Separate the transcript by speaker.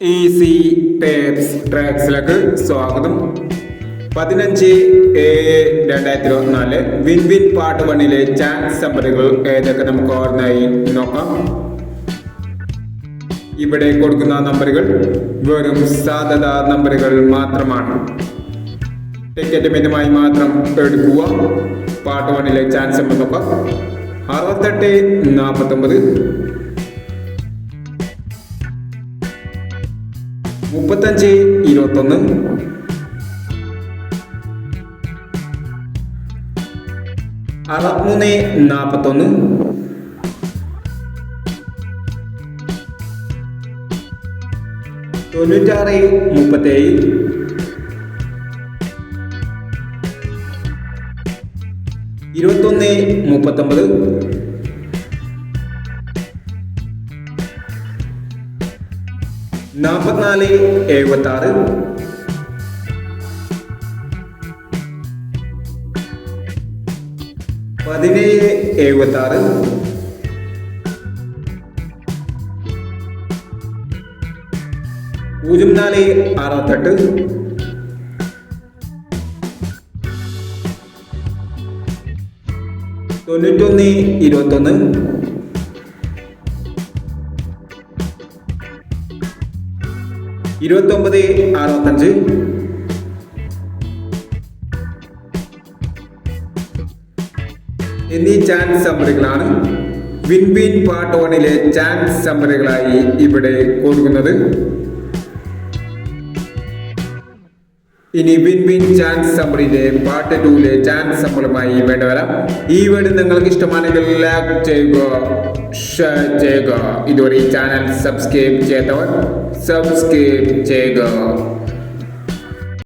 Speaker 1: Easy tapes ട്രാക്സിലേക്ക് സ്വാഗതം. 15/7/2024 win win part 1 chance നമ്പറുകൾ ഏതൊക്കെ നമുക്ക് ഓർമ്മയായി നോക്കാം. ഇവിടെ കൊടുക്കുന്ന നമ്പറുകൾ വെറും സാധ്യത നമ്പറുകൾ മാത്രമാണ്. ടിക്കറ്റ് മിതമായി മാത്രം എടുക്കുക. പാർട്ട് 1 ചാൻസ് നമ്പർ നോക്കാം. 68-49, 35-21, 63-41, 96-37, 21-39, 44-76, 17-76, 04-68, 91-21, 29-65, എന്നീ ചാൻസ് നമ്പറുകളാണ് വിൻ വിൻ പാർട്ട് 1 ചാൻസ് നമ്പറുകളായി ഇവിടെ കൊടുക്കുന്നത്. ഇനി വിൻ വിൻ ചാൻസ് നമ്പറിലെ പാർട്ട് 2 ചാൻസ് നമ്പറുമായി വേണ്ട വരാം. ഈ വീഡിയോ നിങ്ങൾക്ക് ഇഷ്ടമാണെങ്കിൽ ലൈക്ക് ചെയ്യുക, ഷെയർ ചെയ്യുക. ഇതുവരെ ഈ ചാനൽ സബ്സ്ക്രൈബ് ചെയ്യാത്തവർ സബ്സ്ക്രൈബ് ചെയ്യുക.